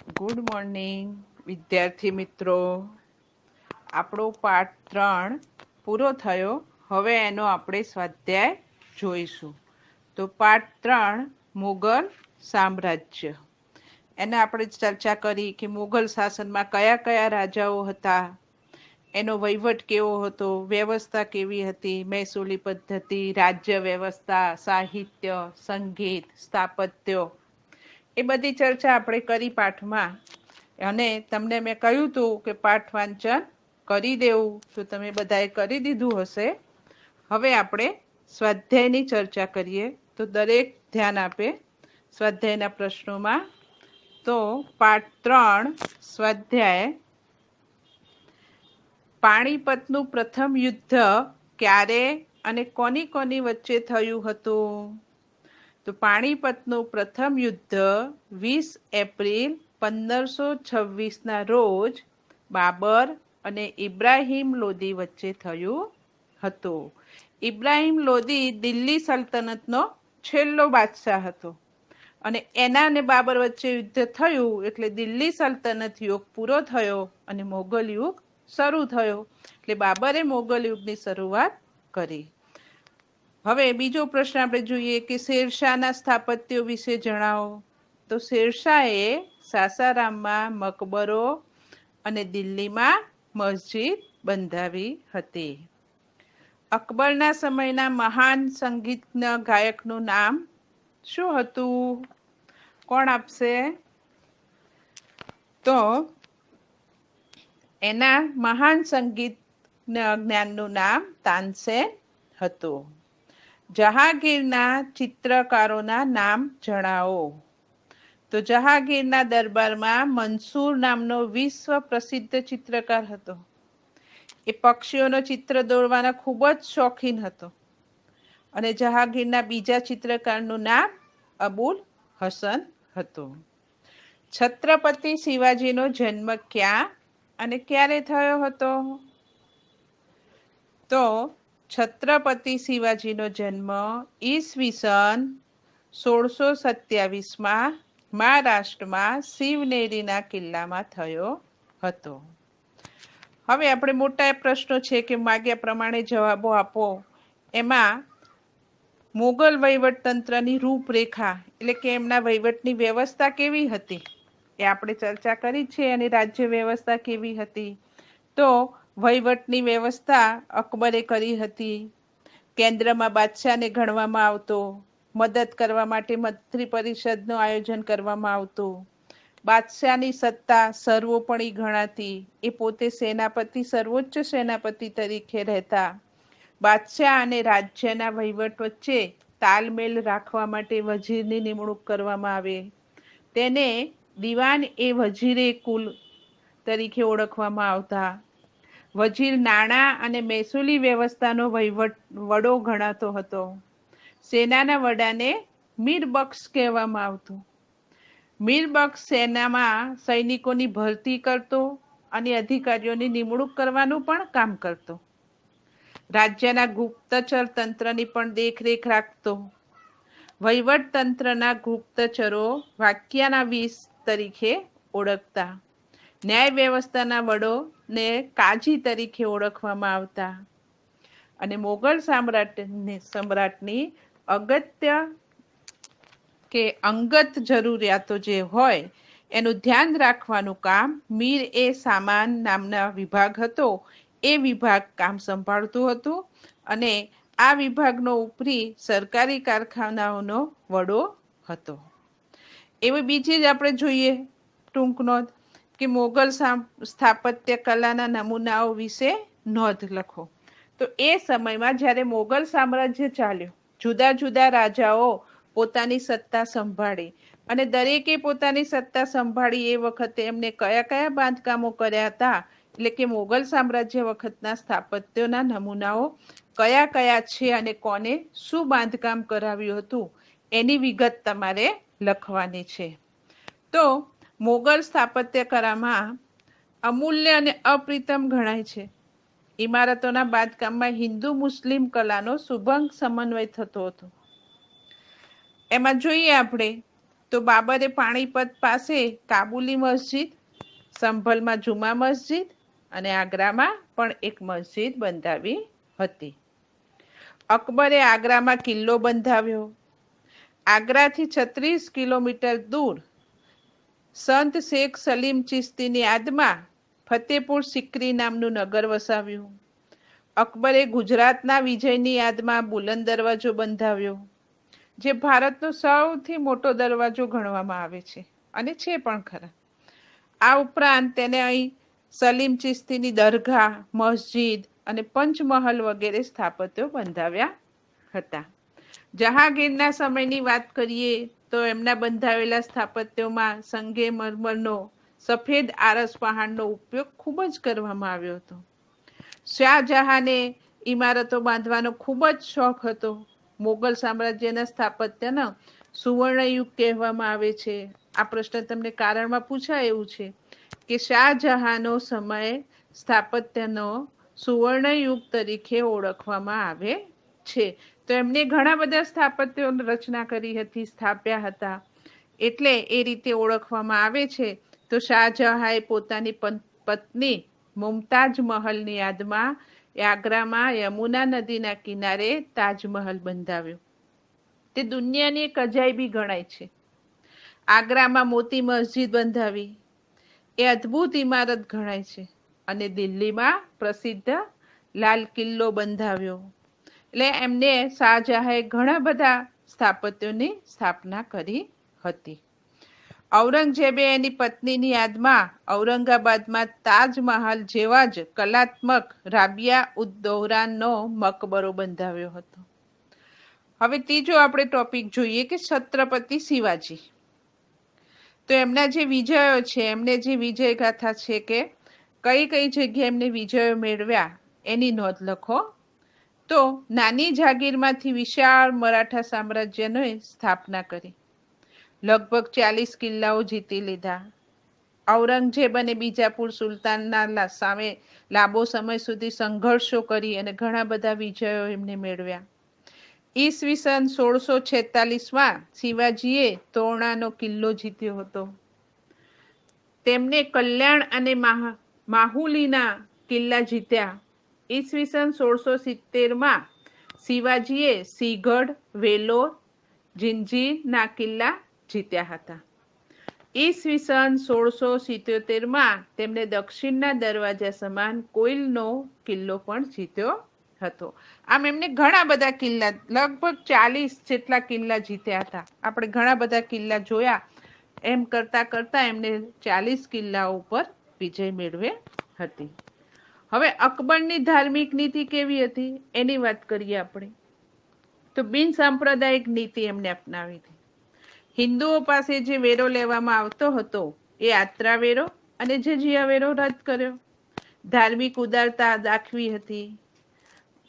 Good morning વિદ્યાર્થી મિત્રો. આપણો પાઠ 3 પૂરો થયો. હવે એનો આપણે સ્વાધ્યાય જોઈશું. તો પાઠ 3 મુગલ સામ્રાજ્ય. એને આપણે ચર્ચા કરી કે મુગલ શાસનમાં કયા કયા રાજાઓ હતા, એનો વહીવટ કેવો હતો, વ્યવસ્થા કેવી હતી, મહેસૂલી પદ્ધતિ, રાજ્ય વ્યવસ્થા, સાહિત્ય, સંગીત, સ્થાપત્ય, એ બધી ચર્ચા આપણે કરી પાઠમાં. અને તમને મેં કહ્યું હતું કે પાઠ વાંચન કરી દેવું, તો તમે બધાએ કરી દીધું હશે. હવે આપણે સ્વાધ્યાયની ચર્ચા કરીએ. તો દરેક ધ્યાન આપે સ્વાધ્યાયના પ્રશ્નોમાં. તો પાઠ 3 સ્વાધ્યાય. પાણીપતનું પ્રથમ યુદ્ધ ક્યારે અને કોની કોની વચ્ચે થયું હતું? તો પાણીપતનું પ્રથમ યુદ્ધ 20 એપ્રિલ 1526ના રોજ બાબર અને ઇબ્રાહિમ લોદી વચ્ચે થયું હતું. ઇબ્રાહિમ લોદી દિલ્હી સલ્તનતનો છેલ્લો બાદશાહ હતો અને એના અને બાબર વચ્ચે યુદ્ધ થયું એટલે દિલ્હી સલ્તનત યુગ પૂરો થયો અને મોગલ યુગ શરૂ થયો. એટલે બાબરે મોગલ યુગની શરૂઆત કરી. હવે બીજો પ્રશ્ન આપણે જોઈએ કે શેરશાહના સ્થાપત્યો વિશે જણાવો. તો શેરશાહે સાસારામમાં મકબરો અને દિલ્હીમાં મસ્જિદ બંધાવી હતી. અકબરના સમયના મહાન સંગીતજ્ઞ ગાયકનું નામ શું હતું? કોણ આપશે? તો એના મહાન સંગીત જ્ઞાનનું નામ તાનસેન હતું. જહાંગીરના ચિત્રકારોના નામ જણાવો. તો જહાંગીરના દરબારમાં મંસૂર નામનો વિશ્વ પ્રસિદ્ધ ચિત્રકાર હતો. એ પક્ષીઓનો ચિત્ર દોરવાના ખૂબ જ શોખીન હતો. અને જહાંગીરના બીજા ચિત્રકારનું નામ અબુલ હસન હતું. છત્રપતિ શિવાજીનો જન્મ ક્યાં અને ક્યારે થયો હતો? તો છત્રપતિ શિવાજીનો જન્મ ઈસવીસન 1627માં મહારાષ્ટ્રમાં શિવનેરીના કિલ્લામાં થયો હતો. હવે આપણે મોટા પ્રશ્નો છે કે માગ્યા પ્રમાણે જવાબો આપો. એમાં મોગલ વહીવટતંત્રની રૂપરેખા એટલે કે એમના વહીવટની વ્યવસ્થા કેવી હતી એ આપણે ચર્ચા કરી છે. અને રાજ્ય વ્યવસ્થા કેવી હતી? તો વહીવટની વ્યવસ્થા અકબરે કરી હતી. કેન્દ્રમાં બાદશાહને ગણવામાં આવતો, મદદ કરવા માટે મંત્રી પરિષદનું આયોજન કરવામાં આવતું. બાદશાહની સત્તા સર્વોપરી ગણાતી. એ પોતે સેનાપતિ, સર્વોચ્ચ સેનાપતિ તરીકે રહેતા. બાદશાહ અને રાજ્યના વહીવટ વચ્ચે તાલમેલ રાખવા માટે વજીરની નિમણૂક કરવામાં આવે. તેને દિવાન એ વજીરે કુલ તરીકે ઓળખવામાં આવતા. વજીર નાણાં અને મહેસૂલી વ્યવસ્થાનો વડો ગણાતો હતો. સેનાના વડાને મીરબક્ષ કહેવામાં આવતું. મીરબક્ષ સેનામાં સૈનિકોની ભરતી કરતો અને અધિકારીઓની નિમણૂક કરવાનું પણ કામ કરતો. રાજ્યના ગુપ્તચર તંત્રની પણ દેખરેખ રાખતો. વહીવટ તંત્રના ગુપ્તચરો વાક્યાનાવીસ તરીકે ઓળખતા. ન્યાય વ્યવસ્થાના વડોને કાજી તરીકે ઓળખવામાં આવતા. અને મોગલ સમ્રાટની અગત્ય કે અંગત જરૂરિયાતો જે હોય એનું ધ્યાન રાખવાનું કામ મીર એ સામાન નામના વિભાગ હતો. એ વિભાગ કામ સંભાળતું હતું. અને આ વિભાગનો ઉપરી સરકારી કારખાનાઓનો વડો હતો. એવી બીજી જ આપણે જોઈએ ટૂંક નોંધ કે મોગલ સ્થાપત્ય કલાના નમૂનાઓ વિશે નોંધ લખો. તો એ સમયમાં જ્યારે મોગલ સામ્રાજ્ય ચાલ્યું, જુદા જુદા રાજાઓ પોતાની સત્તા સંભાળી અને દરેકે પોતાની સત્તા સંભાળી એ વખતે એમને કયા કયા બાંધકામો કર્યા હતા, એટલે કે મોગલ સામ્રાજ્ય વખતના સ્થાપત્યોના નમૂનાઓ કયા કયા છે અને કોને શું બાંધકામ કરાવ્યું હતું એની વિગત તમારે લખવાની છે. તો મોગલ સ્થાપત્ય કલામાં અમૂલ્ય અને અપ્રિતમ ગણાય છે. ઇમારતોના બાંધકામમાં હિન્દુ મુસ્લિમ કલાનો સુભંગ સમન્વય થતો હતો. એમાં જોઈએ આપણે તો બાબરે પાણીપત પાસે કાબુલી મસ્જિદ, સંભલમાં જુમા મસ્જિદ અને આગ્રામાં પણ એક મસ્જિદ બંધાવી હતી. અકબરે આગ્રામાં કિલ્લો બંધાવ્યો. આગ્રાથી 36 કિલોમીટર દૂર સંત શેખ સલીમ ચિશ્તીની યાદમાં ફતેપુર સિકરી નામનું નગર વસાવ્યું. અકબરે ગુજરાતના વિજયની યાદમાં બુલંદ દરવાજો બંધાવ્યો, જે ભારતનો સૌથી મોટો દરવાજો ગણવામાં આવે છે અને છે પણ ખરા. આ ઉપરાંત તેને અહીં સલીમ ચિશ્તીની દરગાહ, મસ્જિદ અને પંચમહલ વગેરે સ્થાપત્યો બંધાવ્યા હતા. જહાંગીરના સમયની વાત કરીએ તો એમના બંધાવેલા સ્થાપત્યોમાં સંગે મરમરનો સફેદ આરસ પહાડનો ઉપયોગ ખૂબ જ કરવામાં આવ્યો હતો. શાહજહાંને ઇમારતો બાંધવાનો ખૂબ જ શોખ હતો. મોગલ સામ્રાજ્યના સ્થાપત્યનો સુવર્ણયુગ કહેવામાં આવે છે. આ પ્રશ્ન તમને કારણમાં પૂછાય એવું છે કે શાહજહાંનો સમય સ્થાપત્યનો સુવર્ણયુગ તરીકે ઓળખવામાં આવે છે. તો એમને ઘણા બધા સ્થાપત્યોની રચના કરી હતી, સ્થાપ્યા હતા, એટલે એ રીતે ઓળખવામાં આવે છે. તો શાહજહાંએ પોતાની પત્ની મુમતાજ મહલની યાદમાં આગ્રામાં યમુના નદીના કિનારે તાજમહલ બંધાવ્યો. તે દુનિયાની એક અજાયબી ગણાય છે. આગ્રામાં મોતી મસ્જિદ બંધાવી, એ અદ્ભુત ઇમારત ગણાય છે. અને દિલ્હીમાં પ્રસિદ્ધ લાલ કિલ્લો બંધાવ્યો. એટલે એમને શાહજહાંએ ઘણા બધા સ્થાપત્યોની સ્થાપના કરી હતી. ઔરંગઝેબે એની પત્નીની યાદમાં ઔરંગાબાદમાં તાજમહાલ જેવા જ કલાત્મક રાબિયા ઉદ દૌરાનનો મકબરો બંધાવ્યો હતો. હવે ત્રીજો આપણે ટોપિક જોઈએ કે છત્રપતિ શિવાજી. તો એમના જે વિજયો છે, એમને જે વિજય ગાથા છે કે કઈ કઈ જગ્યાએ એમને વિજયો મેળવ્યા એની નોંધ લખો. તો નાની જાગીરમાંથી વિશાળ મરાઠા સામ્રાજ્યની સ્થાપના કરી. લગભગ 40 કિલ્લાઓ જીતી લીધા. ઔરંગઝેબ અને બીજાપુર સુલતાનના સામે લાંબો સમય સુધી સંઘર્ષો કરી અને ઘણા બધા વિજયો એમને મેળવ્યા. ઈસવીસન 1646માં શિવાજીએ તોરણાનો કિલ્લો જીત્યો હતો. તેમને કલ્યાણ અને માહુલીના કિલ્લા જીત્યા. ઈસવીસન 1670માં શિવાજીએ સિંહગઢ, વેલોર, જિંજીરના કિલ્લા જીત્યા હતા. ઈસવીસન 1677માં તેમણે દક્ષિણના દરવાજા સમાન કોઈલનો કિલ્લો પણ જીત્યો હતો. આમ એમને ઘણા બધા કિલ્લા, લગભગ 40 જેટલા કિલ્લા જીત્યા હતા. આપણે ઘણા બધા કિલ્લા જોયા, એમ કરતા કરતા એમને 40 કિલ્લાઓ ઉપર વિજય મેળવે હતી. હવે અકબરની ધાર્મિક નીતિ કેવી હતી એની વાત કરીએ આપણે. તો બિન સાંપ્રદાયિક નીતિ એમને અપનાવી હતી. હિન્દુઓ પાસે જે વેરો લેવામાં આવતો હતો એ યાત્રા વેરો અને જજિયા વેરો રદ કર્યો. ધાર્મિક ઉદારતા દાખવી હતી.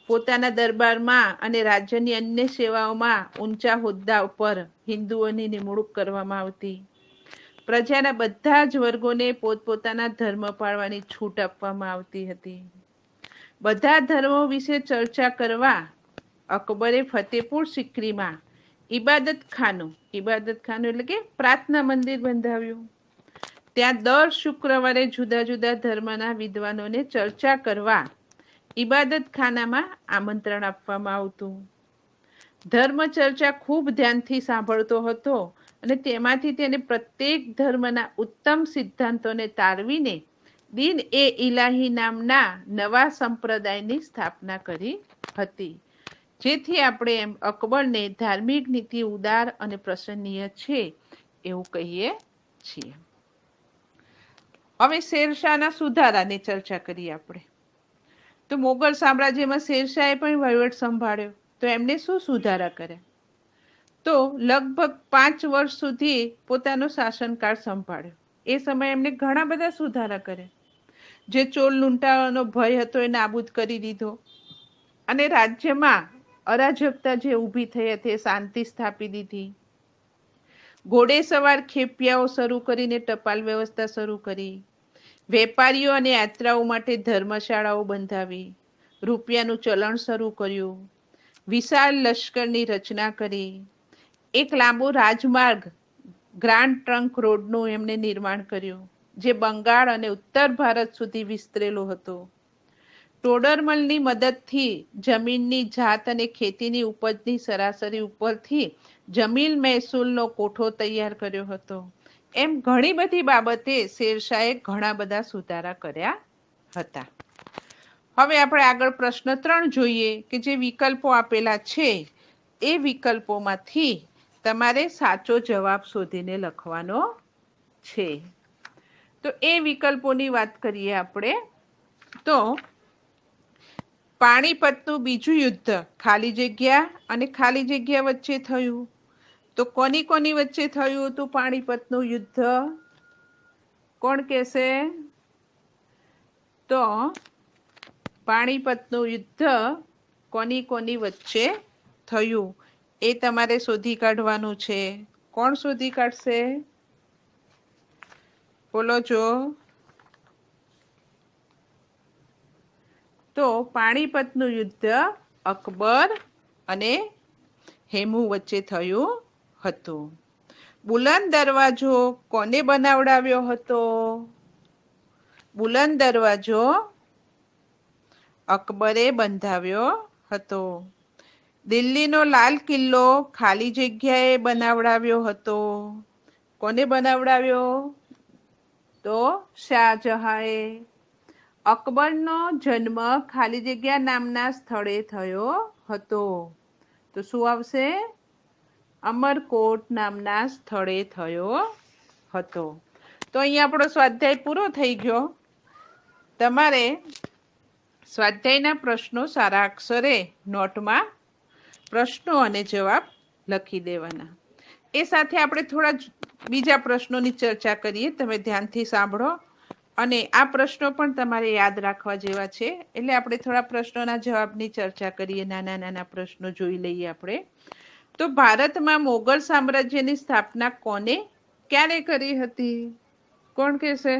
પોતાના દરબારમાં અને રાજ્યની અન્ય સેવાઓમાં ઊંચા હોદ્દા ઉપર હિન્દુઓની નિમણૂક કરવામાં આવતી. પ્રજાના બધા જ વર્ગોને પોતપોતાના ધર્મ પાળવાની છૂટ આપવામાં આવતી હતી. બધા ધર્મો વિશે ચર્ચા કરવા અકબરે ફતેપુર સિકરીમાં ઇબાદતખાનું એટલે કે પ્રાર્થના મંદિર બંધાવ્યું. ત્યાં દર શુક્રવારે જુદા જુદા ધર્મના વિદ્વાનોને ચર્ચા કરવા ઇબાદતખાનામાં આમંત્રણ આપવામાં આવતું. ધર્મ ચર્ચા ખૂબ ધ્યાનથી સાંભળતો હતો અને તેમાંથી તેને પ્રત્યેક ધર્મના ઉત્તમ સિદ્ધાંતોને તારવીને દીન એ ઇલાહી નામના નવા સંપ્રદાયની સ્થાપના કરી હતી. જેથી આપણે એમ અકબરને ધાર્મિક નીતિ ઉદાર અને પ્રસન્નીય છે એવું કહીએ છીએ. હવે શેરશાહના સુધારાની ચર્ચા કરીએ આપણે. તો મોગલ સામ્રાજ્યમાં શેરશાહે પણ વહીવટ સંભાળ્યો. તો એમને શું સુધારા કર્યા? તો લગભગ 5 વર્ષ સુધી પોતાનો શાસનકાળ સંભાળ્યો. એ સમયે એમને ઘણા બધા સુધારા કર્યા. જે ચોલ લૂંટાવાનો ભય હતો એ નાબૂદ કરી દીધો અને રાજ્યમાં અરાજકતા જે ઊભી થઈ હતી શાંતિ સ્થાપી દીધી. ઘોડેસવાર ખેપિયાઓ શરૂ કરીને ટપાલ વ્યવસ્થા શરૂ કરી. વેપારીઓ અને યાત્રાઓ માટે ધર્મશાળાઓ બંધાવી. રૂપિયાનું ચલણ શરૂ કર્યું. વિશાળ લશ્કરની રચના કરી. એક લાંબો રાજમાર્ગ ગ્રાન્ડ ટ્રંક રોડનું એમણે નિર્માણ કર્યું, જે બંગાળ અને ઉત્તર ભારત સુધી વિસ્તરેલો હતો. ટોડરમલની મદદથી જમીનની જાત અને ખેતીની ઉપજની સરાસરી ઉપરથી જમીન મહેસૂલનો કોઠો તૈયાર કર્યો હતો. એમ ઘણી બધી બાબતે શેરશાહે ઘણા બધા સુધારા કર્યા હતા. હવે આપણે આગળ પ્રશ્ન 3 જોઈએ કે જે વિકલ્પો આપેલા છે એ વિકલ્પોમાંથી તમારે સાચો જવાબ શોધીને લખવાનો છે. તો એ વિકલ્પોની વાત કરીએ આપણે તો પાણીપતનું બીજું યુદ્ધ ખાલી જગ્યા અને ખાલી જગ્યા વચ્ચે થયું. તો કોની કોની વચ્ચે થયું હતું પાણીપતનું યુદ્ધ? કોણ કહેશે? તો પાણીપતનું યુદ્ધ કોની કોની વચ્ચે થયું એ તમારે શોધી કાઢવાનું છે. કોણ શોધી કાઢશે? બોલો જો. તો પાણીપતનું યુદ્ધ અકબર અને હેમુ વચ્ચે થયું હતું. બુલંદ દરવાજો કોને બનાવડાવ્યો હતો? બુલંદ દરવાજો અકબરે બંધાવ્યો હતો. દિલ્હીનો લાલ કિલ્લો ખાલી જગ્યાએ બનાવડાવ્યો હતો. કોને બનાવડાવ્યો? તો શાહજહાએ. અકબરનો જન્મ ખાલી જગ્યા નામના સ્થળે થયો હતો. તો શું આવશે? અમરકોટ નામના સ્થળે થયો હતો. તો અહીંયા આપણો સ્વાધ્યાય પૂરો થઈ ગયો. તમારે સ્વાધ્યાયના પ્રશ્નો સારા અક્ષરે નોટમાં પ્રશ્નો અને જવાબ લખી દેવાના. એ સાથે આપણે થોડા બીજા પ્રશ્નોની ચર્ચા કરીએ. તમે ધ્યાનથી સાંભળો અને આ પ્રશ્નો પણ તમારે યાદ રાખવા જેવા છે. એટલે આપણે થોડા પ્રશ્નોના જવાબની ચર્ચા કરીએ. નાના નાના પ્રશ્નો જોઈ લઈએ આપણે. તો ભારતમાં મોગલ સામ્રાજ્યની સ્થાપના કોને ક્યારે કરી હતી? કોણ કહેશે?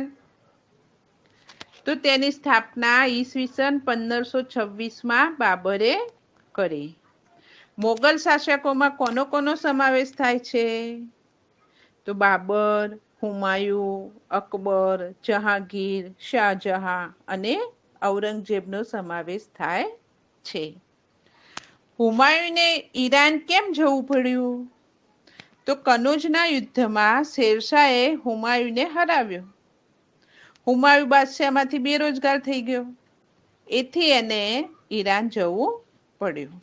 તો તેની સ્થાપના ઈસવીસન 1526માં બાબરે કરી. મોગલ શાસકોમાં કોનો કોનો સમાવેશ થાય છે? તો બાબર, હુમાયુ, અકબર, જહાંગીર, શાહજહાં અને ઔરંગઝેબનો સમાવેશ થાય છે. હુમાયુને ઈરાન કેમ જવું પડ્યું? તો કનોજના યુદ્ધમાં શેરશાહે હુમાયુને હરાવ્યો. હુમાયુ બાદશાહમાંથી બેરોજગાર થઈ ગયો, એથી એને ઈરાન જવું પડ્યું.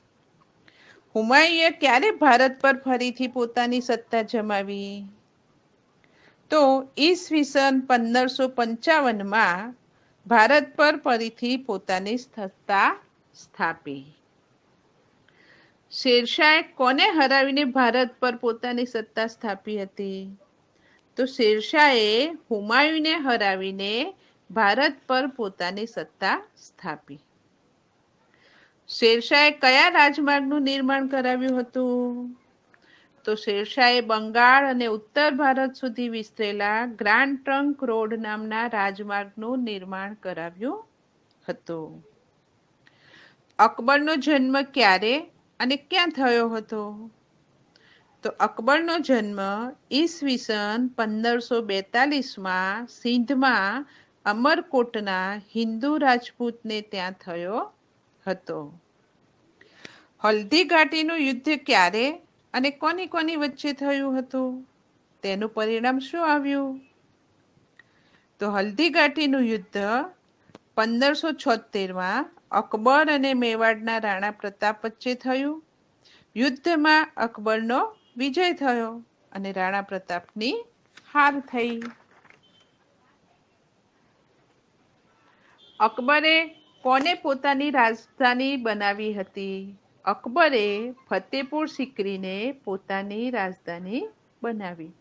હુમાયુએ ક્યારે ભારત પર ફરીથી પોતાની સત્તા જમાવી? તો ઈસવીસન 1555માં ભારત પર ફરીથી પોતાની સત્તા સ્થાપી. શેરશાહે કોને હરાવીને ભારત પર પોતાની સત્તા સ્થાપી હતી? તો શેરશાહે હુમાયુને હરાવીને ભારત પર પોતાની સત્તા સ્થાપી. શેરશાહે કયા રાજમાર્ગનું નિર્માણ કરાવ્યું હતું? તો શેરશાહે બંગાળ અને ઉત્તર ભારત સુધી વિસ્તરેલા ગ્રાન્ડ ટ્રંક રોડ નામના રાજમાર્ગનું નિર્માણ કરાવ્યું હતું. અકબરનો જન્મ ક્યારે અને ક્યાં થયો હતો? તો અકબરનો જન્મ ઈસવીસન 1542માં સિંધમાં અમરકોટના હિન્દુ રાજપૂતને ત્યાં થયો હતો. હલ્દી ઘાટીનું યુદ્ધ ક્યારે અને કોની કોની વચ્ચે થયું હતું? તેનું પરિણામ શું આવ્યું? તો હલ્દી ઘાટીનું યુદ્ધ 1576માં અકબર અને મેવાડના રાણા પ્રતાપ વચ્ચે થયું. યુદ્ધમાં અકબરનો વિજય થયો અને રાણા પ્રતાપની હાર થઈ. અકબરે કોને પોતાની રાજધાની બનાવી હતી? અકબરે ફતેપુર સિકરીને પોતાની રાજધાની બનાવી.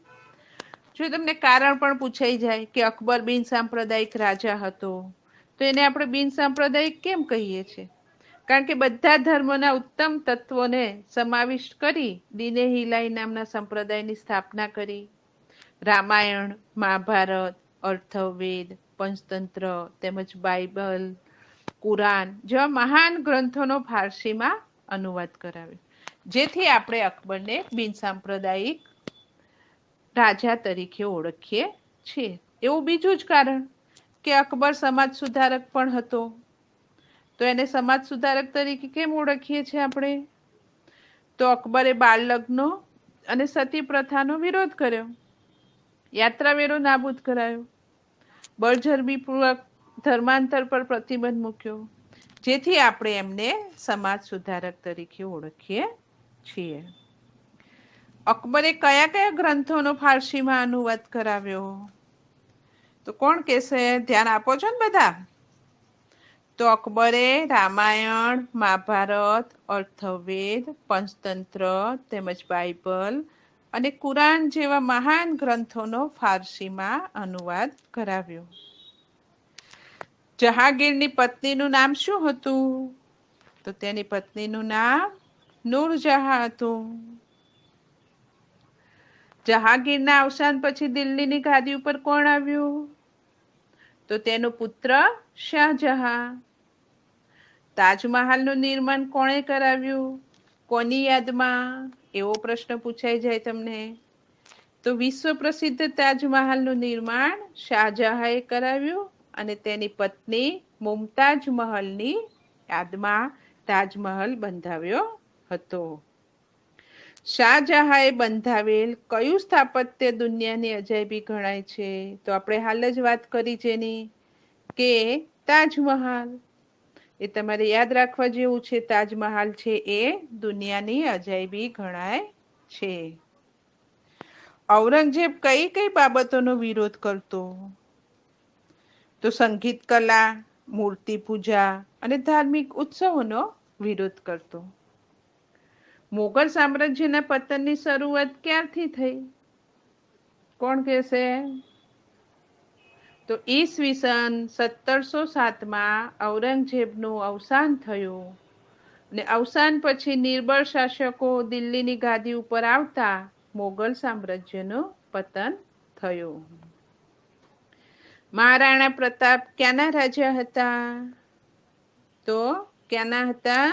જો તમને કારણ પણ પૂછાઈ જાય કે અકબર બિન સાંપ્રદાયિક રાજા હતો, તો એને આપણે બિન સાંપ્રદાયિક કેમ કહીએ છીએ? કારણ કે બધા ધર્મના ઉત્તમ તત્વોને સમાવિષ્ટ કરી દીને હિલાઈ નામના સંપ્રદાયની સ્થાપના કરી. રામાયણ, મહાભારત, અથર્વવેદ, પંચતંત્ર તેમજ બાઇબલ, કુરાન જેવા મહાન ગ્રંથોનો ફારસીમાં અનુવાદ કરાવ્યો, જેથી આપણે અકબરને બિન સાંપ્રદાયિક રાજા તરીકે ઓળખીએ છીએ. એવું બીજું જ કારણ કે અકબર સમાજ સુધારક પણ હતો, તો એને સમાજ સુધારક તરીકે કેમ ઓળખીએ છીએ આપણે? તો અકબરે બાળ લગ્નો અને સતી પ્રથાનો વિરોધ કર્યો, યાત્રાવેરો નાબૂદ કરાયો, બળજબરીપૂર્વક ધર્માંતર પર પ્રતિબંધ મૂક્યો, જેથી આપણે એમને સમાજ સુધારક તરીકે ઓળખીએ છીએ. અકબરે કયા કયા ગ્રંથોનો ફારસીમાં અનુવાદ કરાવ્યો? તો કોણ કહેશે? ધ્યાન આપો છો ને બધા? તો અકબરે રામાયણ, મહાભારત, અર્થવેદ, પંચતંત્ર તેમજ બાઇબલ અને કુરાન જેવા મહાન ગ્રંથોનો ફારસીમાં અનુવાદ કરાવ્યો. જહાંગીરની પત્નીનું નામ શું હતું? તો તેની પત્નીનું નામ નૂરજહાં હતું. જહાંગીરના અવસાન પછી દિલ્હીની ગાદી ઉપર કોણ આવ્યું? તો તેનો પુત્ર શાહજહાં. તાજમહાલનું નિર્માણ કોણે કરાવ્યું? કોની યાદમાં? એવો પ્રશ્ન પૂછાઈ જાય તમને. તો વિશ્વ પ્રસિદ્ધ તાજમહાલનું નિર્માણ શાહજહાંએ કરાવ્યું અને તેની પત્ની મુમતાજ મહલની યાદમાં તાજમહલ બંધાવ્યો હતો. શાહજહાંએ બંધાવેલ કયું સ્થાપત્ય દુનિયાની અજાયબી ગણાય છે? તો આપણે હાલ જ વાત કરી જેની કે તાજમહાલ. એ તમારે યાદ રાખવા જેવું છે. તાજમહાલ છે એ દુનિયાની અજાયબી ગણાય છે. ઔરંગઝેબ કઈ કઈ બાબતોનો વિરોધ કરતો? તો સંગીત કલા, મૂર્તિ પૂજા અને ધાર્મિક ઉત્સવોનો વિરોધ કરતો. મોગલ સામ્રાજ્યના પતનની શરૂઆત ક્યારથી થઈ? કોણ કહેશે? તો ઈસવીસન 1707માં ઔરંગઝેબનું અવસાન થયું અને અવસાન પછી નિર્બળ શાસકો દિલ્હીની ગાદી ઉપર આવતા મોગલ સામ્રાજ્યનું પતન થયું. મહારાણા પ્રતાપ ક્યાંના રાજા હતા? તો ક્યાંના હતા?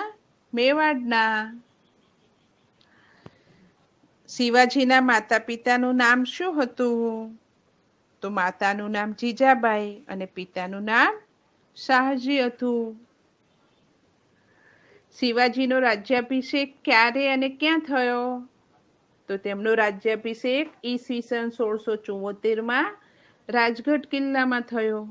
મેવાડના. શિવાજીના માતા પિતાનું નામ શું હતું? તો માતાનું નામ જીજાબાઈ અને પિતાનું નામ શાહજી હતું. શિવાજીનો રાજ્યાભિષેક ક્યારે અને ક્યાં થયો? તો તેમનો રાજ્યાભિષેક ઈસવીસન 1674માં રાજગઢ કિલ્લામાં થયો.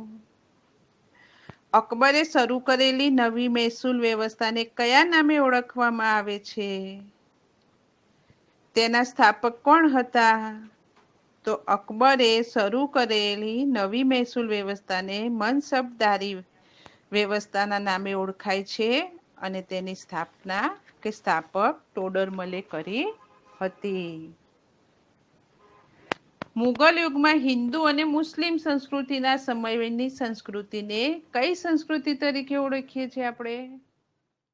અકબરે શરૂ કરેલી નવી મહેસૂલ વ્યવસ્થાને કયા નામે ઓળખવામાં આવે છે? તેના સ્થાપક કોણ હતા? તો અકબરે શરૂ કરેલી નવી મહેસૂલ વ્યવસ્થાને મનસબદારી વ્યવસ્થાના નામે ઓળખાય છે અને તેની સ્થાપના કે સ્થાપક ટોડરમલે કરી હતી. મુગલ યુગમાં હિન્દુ અને મુસ્લિમ સંસ્કૃતિના સમયની સંસ્કૃતિને કઈ સંસ્કૃતિ તરીકે ઓળખીએ છીએ આપણે?